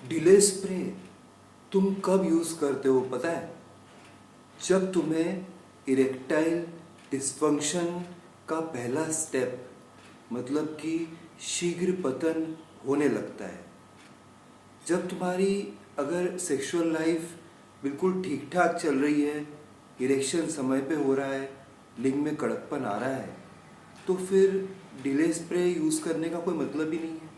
Delay spray तुम कब use करते हो पता है? जब तुम्हें इरेक्टाइल डिस्फंक्शन का पहला स्टेप मतलब कि शीघ्र पतन होने लगता है। जब तुम्हारी अगर सेक्सुअल लाइफ बिल्कुल ठीक ठाक चल रही है, इरेक्शन समय पे हो रहा है, लिंग में कड़कपन आ रहा है, तो फिर डिले स्प्रे यूज़ करने का कोई मतलब ही नहीं है।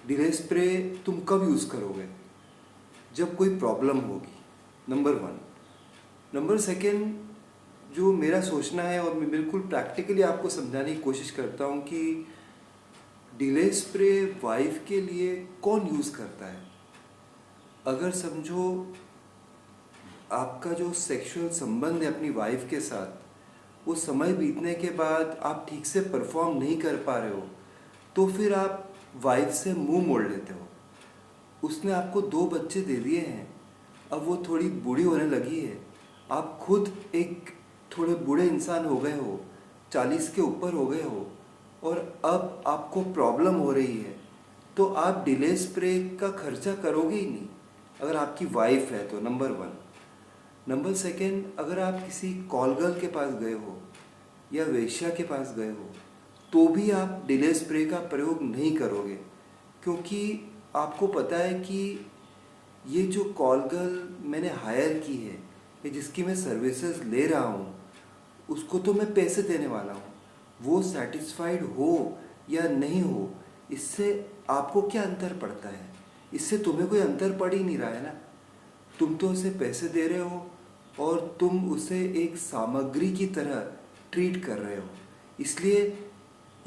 डिले स्प्रे तुम कब यूज़ करोगे? जब कोई प्रॉब्लम होगी, नंबर वन। नंबर सेकेंड, जो मेरा सोचना है और मैं बिल्कुल प्रैक्टिकली आपको समझाने की कोशिश करता हूँ कि डिले स्प्रे वाइफ के लिए कौन यूज़ करता है? अगर समझो आपका जो सेक्सुअल संबंध है अपनी वाइफ के साथ, वो समय बीतने के बाद आप ठीक से परफॉर्म नहीं कर पा रहे हो, तो फिर आप वाइफ से मुंह मोड़ लेते हो। उसने आपको 2 बच्चे दे दिए हैं, अब वो थोड़ी बूढ़ी होने लगी है, आप खुद एक थोड़े बूढ़े इंसान हो गए हो, 40 के ऊपर हो गए हो, और अब आपको प्रॉब्लम हो रही है, तो आप डिले स्प्रे का खर्चा करोगे ही नहीं अगर आपकी वाइफ है तो, नंबर वन। नंबर सेकेंड, अगर आप किसी कॉल गर्ल के पास गए हो या वेश्या के पास गए हो, तो भी आप डिले स्प्रे का प्रयोग नहीं करोगे, क्योंकि आपको पता है कि ये जो कॉल गर्ल मैंने हायर की है या जिसकी मैं सर्विसेज ले रहा हूँ, उसको तो मैं पैसे देने वाला हूँ। वो सेटिस्फाइड हो या नहीं हो, इससे आपको क्या अंतर पड़ता है? इससे तुम्हें कोई अंतर पड़ ही नहीं रहा है ना। तुम तो उसे पैसे दे रहे हो और तुम उसे एक सामग्री की तरह ट्रीट कर रहे हो, इसलिए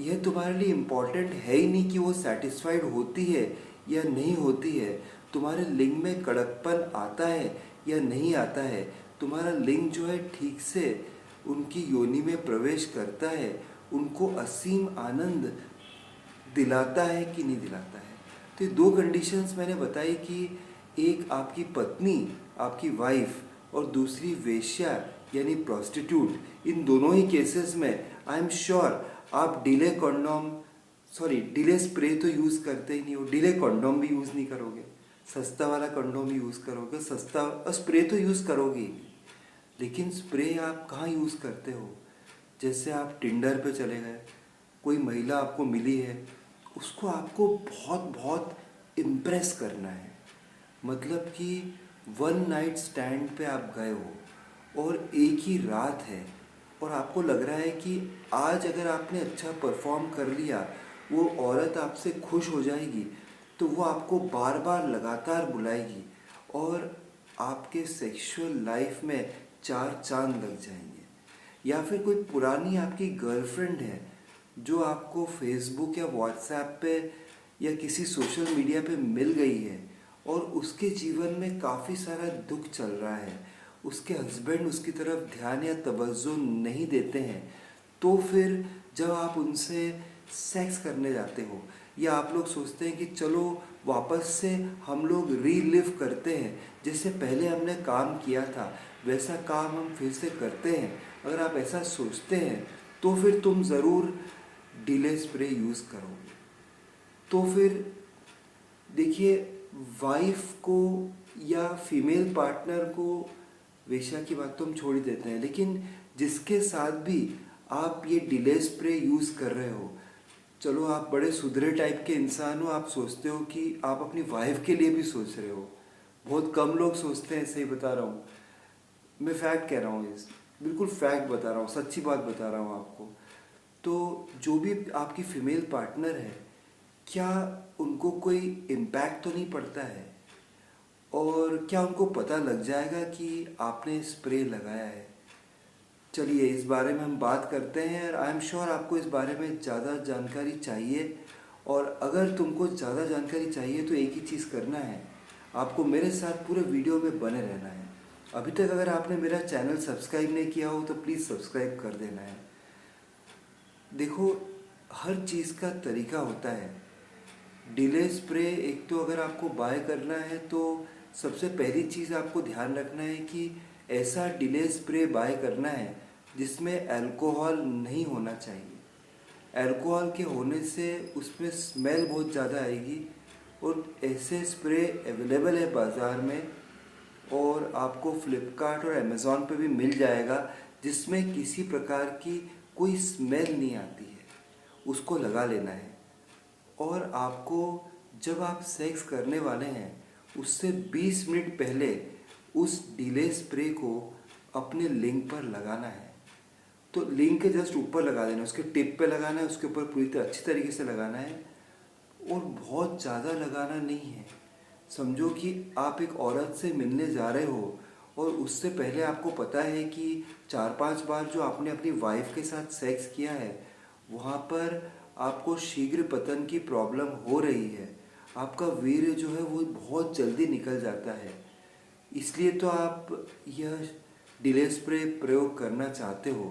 यह तुम्हारे लिए इम्पोर्टेंट है ही नहीं कि वो सेटिस्फाइड होती है या नहीं होती है, तुम्हारे लिंग में कड़कपन आता है या नहीं आता है, तुम्हारा लिंग जो है ठीक से उनकी योनि में प्रवेश करता है, उनको असीम आनंद दिलाता है कि नहीं दिलाता है। तो ये 2 कंडीशंस मैंने बताई कि एक आपकी पत्नी, आपकी वाइफ, और दूसरी वेश्या यानी प्रोस्टिट्यूट। इन दोनों ही केसेस में आई एम श्योर आप डिले स्प्रे तो यूज़ करते ही नहीं हो, डिले कंडोम भी यूज़ नहीं करोगे, सस्ता वाला कंडोम ही यूज़ करोगे, सस्ता स्प्रे तो यूज़ करोगे ही। लेकिन स्प्रे आप कहाँ यूज़ करते हो? जैसे आप टिंडर पे चले गए, कोई महिला आपको मिली है, उसको आपको बहुत बहुत इम्प्रेस करना है, मतलब कि वन नाइट स्टैंड पे आप गए हो और एक ही रात है और आपको लग रहा है कि आज अगर आपने अच्छा परफॉर्म कर लिया, वो औरत आपसे खुश हो जाएगी, तो वो आपको बार बार लगातार बुलाएगी और आपके सेक्सुअल लाइफ में 4 चांद लग जाएंगे। या फिर कोई पुरानी आपकी गर्लफ्रेंड है जो आपको फेसबुक या व्हाट्सएप पे या किसी सोशल मीडिया पे मिल गई है और उसके जीवन में काफ़ी सारा दुख चल रहा है, उसके हस्बैंड उसकी तरफ ध्यान या तवज्जो नहीं देते हैं, तो फिर जब आप उनसे सेक्स करने जाते हो या आप लोग सोचते हैं कि चलो वापस से हम लोग रीलिव करते हैं, जैसे पहले हमने काम किया था वैसा काम हम फिर से करते हैं, अगर आप ऐसा सोचते हैं तो फिर तुम ज़रूर डिले स्प्रे यूज़ करोगे। तो फिर देखिए, वाइफ को या फीमेल पार्टनर को, वेश्या की बात तो हम छोड़ ही देते हैं, लेकिन जिसके साथ भी आप ये डिले स्प्रे यूज़ कर रहे हो, चलो आप बड़े सुधरे टाइप के इंसान हो, आप सोचते हो कि आप अपनी वाइफ के लिए भी सोच रहे हो। बहुत कम लोग सोचते हैं, सही बता रहा हूँ, मैं फैक्ट कह रहा हूँ, इस बिल्कुल फैक्ट बता रहा हूँ, सच्ची बात बता रहा हूँ आपको। तो जो भी आपकी फीमेल पार्टनर है, क्या उनको कोई इम्पैक्ट तो नहीं पड़ता है? और क्या उनको पता लग जाएगा कि आपने स्प्रे लगाया है? चलिए इस बारे में हम बात करते हैं, और आई एम श्योर आपको इस बारे में ज़्यादा जानकारी चाहिए, और अगर तुमको ज़्यादा जानकारी चाहिए तो एक ही चीज़ करना है, आपको मेरे साथ पूरे वीडियो में बने रहना है। अभी तक अगर आपने मेरा चैनल सब्सक्राइब नहीं किया हो तो प्लीज़ सब्सक्राइब कर देना है। देखो, हर चीज़ का तरीका होता है। डिले स्प्रे एक तो अगर आपको बाय करना है तो सबसे पहली चीज़ आपको ध्यान रखना है कि ऐसा डिले स्प्रे बाय करना है जिसमें अल्कोहल नहीं होना चाहिए। अल्कोहल के होने से उसमें स्मेल बहुत ज़्यादा आएगी और ऐसे स्प्रे अवेलेबल है बाज़ार में, और आपको फ्लिपकार्ट और अमेज़ॉन पे भी मिल जाएगा, जिसमें किसी प्रकार की कोई स्मेल नहीं आती है। उसको लगा लेना है। और आपको जब आप सेक्स करने वाले हैं उससे 20 मिनट पहले उस डिले स्प्रे को अपने लिंग पर लगाना है। तो लिंग के जस्ट ऊपर लगा देना है, उसके टिप पे लगाना है, उसके ऊपर पूरी तरह अच्छी तरीके से लगाना है, और बहुत ज़्यादा लगाना नहीं है। समझो कि आप एक औरत से मिलने जा रहे हो और उससे पहले आपको पता है कि 4-5 बार जो आपने अपनी वाइफ के साथ सेक्स किया है वहाँ पर आपको शीघ्र पतन की प्रॉब्लम हो रही है, आपका वीर्य जो है वो बहुत जल्दी निकल जाता है। इसलिए तो आप यह डिले स्प्रे प्रयोग करना चाहते हो,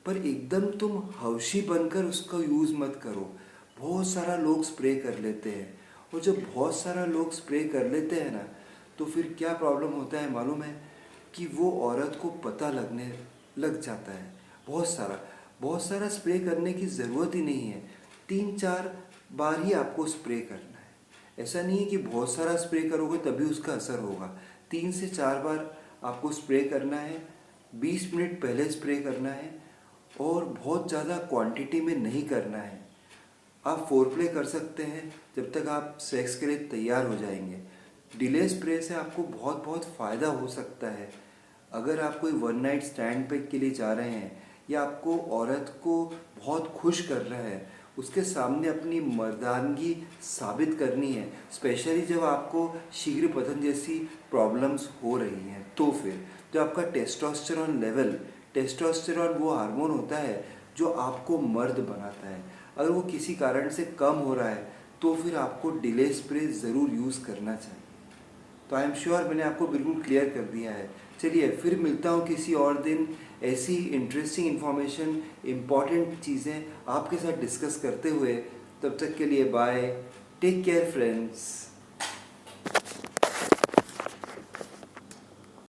पर एकदम तुम हौशी बनकर उसका यूज़ मत करो। बहुत सारा लोग स्प्रे कर लेते हैं, और जब बहुत सारा लोग स्प्रे कर लेते हैं ना, तो फिर क्या प्रॉब्लम होता है मालूम है? कि वो औरत को पता लगने लग जाता है। बहुत सारा स्प्रे करने की ज़रूरत ही नहीं है। 3-4 बार ही आपको स्प्रे करना है। ऐसा नहीं है कि बहुत सारा स्प्रे करोगे तभी उसका असर होगा। 3 से 4 बार आपको स्प्रे करना है, 20 मिनट पहले स्प्रे करना है, और बहुत ज़्यादा क्वांटिटी में नहीं करना है। आप फोरप्ले कर सकते हैं जब तक आप सेक्स के लिए तैयार हो जाएंगे। डिले स्प्रे से आपको बहुत बहुत फ़ायदा हो सकता है। अगर आप कोई वन नाइट स्टैंड पे के लिए जा रहे हैं, या आपको औरत को बहुत खुश कर रहा है, उसके सामने अपनी मर्दानगी साबित करनी है, स्पेशली जब आपको शीघ्र पतन जैसी प्रॉब्लम्स हो रही हैं, तो फिर जो आपका टेस्टोस्टेरोन वो हार्मोन होता है जो आपको मर्द बनाता है, अगर वो किसी कारण से कम हो रहा है तो फिर आपको डिले स्प्रे ज़रूर यूज़ करना चाहिए। तो आई एम श्योर मैंने आपको बिल्कुल क्लियर कर दिया है। चलिए फिर मिलता हूँ किसी और दिन, ऐसी इंटरेस्टिंग इन्फॉर्मेशन, इम्पॉर्टेंट चीज़ें आपके साथ डिस्कस करते हुए। तब तक के लिए बाय, टेक केयर फ्रेंड्स।